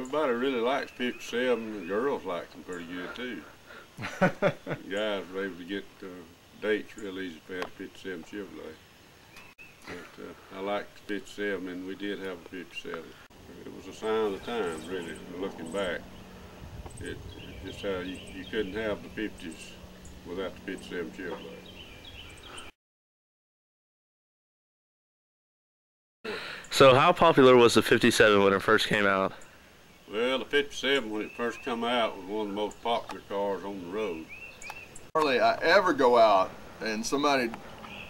everybody really likes 57. The girls like them pretty good too. Guys were able to get dates real easy if they had a 57 Chevrolet. But I liked the 57, and we did have a 57. It was a sign of the time, really, looking back. It just how you couldn't have the 50s without the 57 Chevrolet. So how popular was the 57 when it first came out? Well, the 57, when it first come out, was one of the most popular cars on the road. Hardly I ever go out and somebody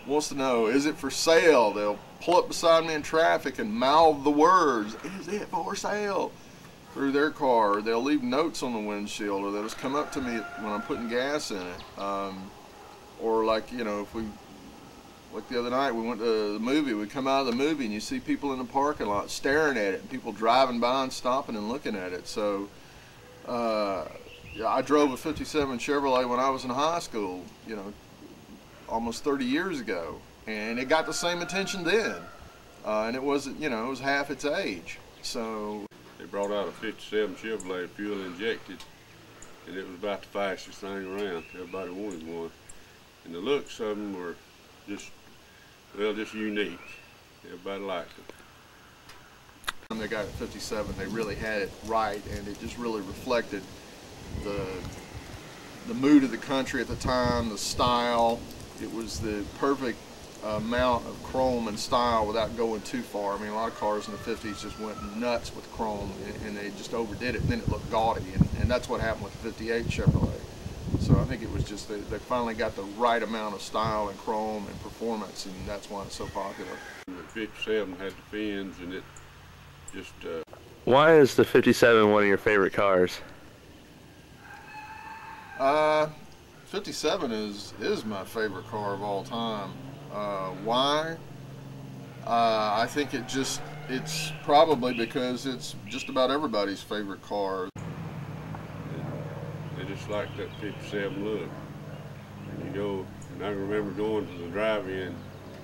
wants to know, is it for sale? They'll pull up beside me in traffic and mouth the words, is it for sale? Through their car. They'll leave notes on the windshield, or they'll just come up to me when I'm putting gas in it. Or like, you know, if we, like the other night we went to the movie, we come out of the movie and you see people in the parking lot staring at it, and people driving by and stopping and looking at it. So yeah, I drove a 57 Chevrolet when I was in high school, you know, almost 30 years ago, and it got the same attention then, and it wasn't, you know, it was half its age. So they brought out a 57 Chevrolet fuel injected, and it was about the fastest thing around. Everybody wanted one, and the looks of them were just, well, just unique. Everybody liked them. When they got a 57, they really had it right, and it just really reflected the mood of the country at the time, the style. It was the perfect amount of chrome and style without going too far. I mean, a lot of cars in the 50s just went nuts with chrome, and they just overdid it, and then it looked gaudy, and that's what happened with the 58 Chevrolet. So I think it was just they finally got the right amount of style and chrome and performance, and that's why it's so popular. The 57 had the fins, and it just... Why is the 57 one of your favorite cars? 57 is my favorite car of all time. Why? I think it's probably because it's just about everybody's favorite car. They just like that 57 look. And you go, and I remember going to the drive-in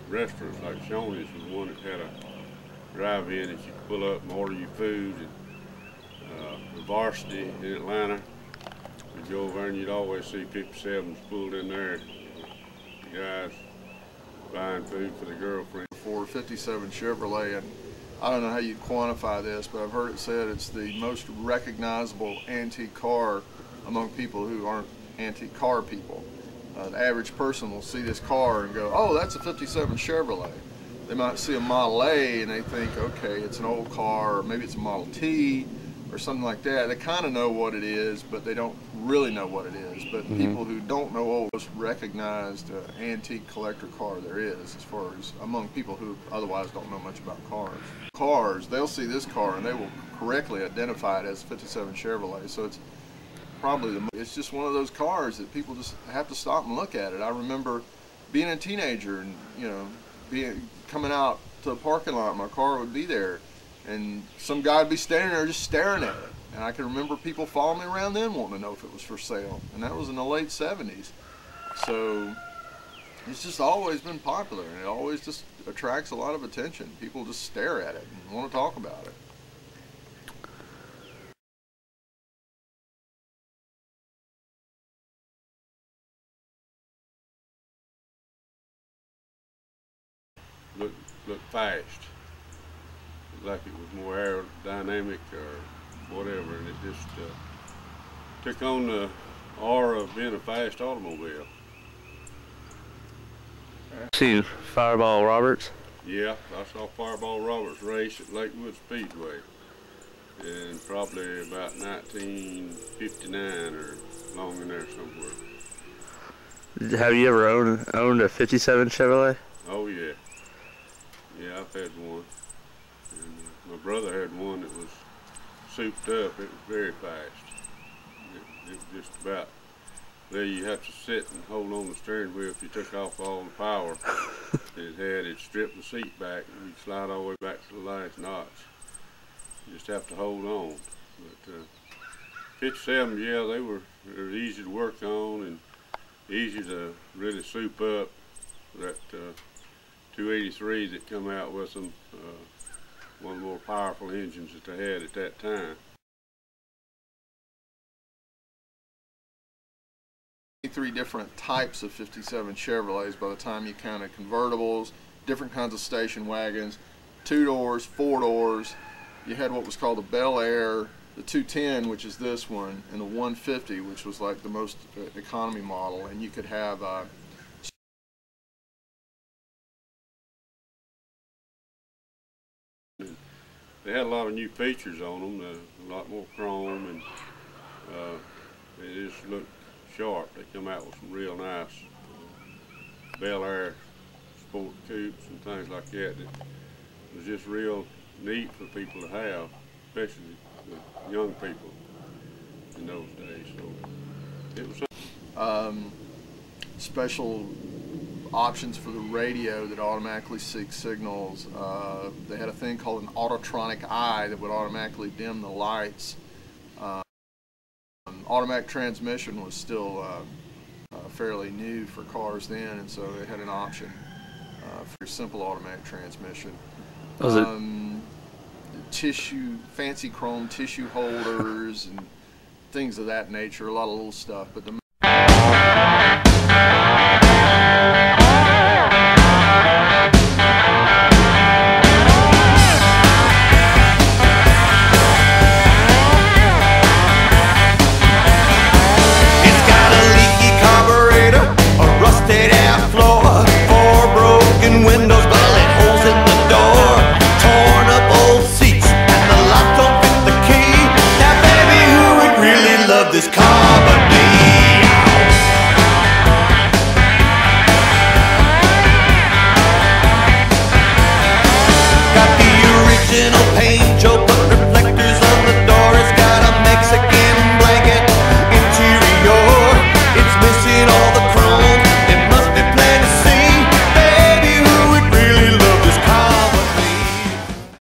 restaurants like Shoney's was one that had a drive-in that you could pull up and order your food. And the Varsity in Atlanta, you'd go over and you'd always see 57s pulled in there. The guys buying food for the girlfriend. For 57 Chevrolet, and I don't know how you quantify this, but I've heard it said it's the most recognizable antique car among people who aren't antique car people. The average person will see this car and go, oh, that's a 57 Chevrolet. They might see a Model A and they think, okay, it's an old car, or maybe it's a Model T or something like that. They kind of know what it is, but they don't really know what it is. But people who don't know what most recognized antique collector car there is, as far as among people who otherwise don't know much about cars. They'll see this car and they will correctly identify it as a 57 Chevrolet. So it's probably it's just one of those cars that people just have to stop and look at it. I remember being a teenager and, you know, coming out to the parking lot, my car would be there, and some guy would be standing there just staring at it. And I can remember people following me around then wanting to know if it was for sale. And that was in the late 70s. So it's just always been popular, and it always just attracts a lot of attention. People just stare at it and want to talk about it. Looked fast. Like it was more aerodynamic or whatever, and it just took on the aura of being a fast automobile. Seen Fireball Roberts? Yeah, I saw Fireball Roberts race at Lakewood Speedway in probably about 1959 or along in there somewhere. Have you ever owned a 57 Chevrolet? Oh yeah. Yeah, I've had one. And my brother had one that was souped up. It was very fast. It was just about, there you have to sit and hold on the steering wheel if you took off all the power it had. It stripped the seat back and you'd slide all the way back to the last notch. You just have to hold on. But 57, yeah, they were easy to work on and easy to really soup up. That 283 that come out with them, one of the more powerful engines that they had at that time. 23 different types of 57 Chevrolets by the time you counted convertibles, different kinds of station wagons, 2 doors, 4 doors. You had what was called a Bel Air, the 210, which is this one, and the 150, which was like the most economy model. And you could have they had a lot of new features on them, a lot more chrome, and they just looked sharp. They come out with some real nice Bel Air sport coupes and things like that. That was just real neat for people to have, especially the young people in those days. So it was special options for the radio that automatically seeks signals. They had a thing called an autotronic eye that would automatically dim the lights. Automatic transmission was still fairly new for cars then, and so they had an option for simple automatic transmission. Fancy chrome tissue holders and things of that nature, a lot of little stuff. But the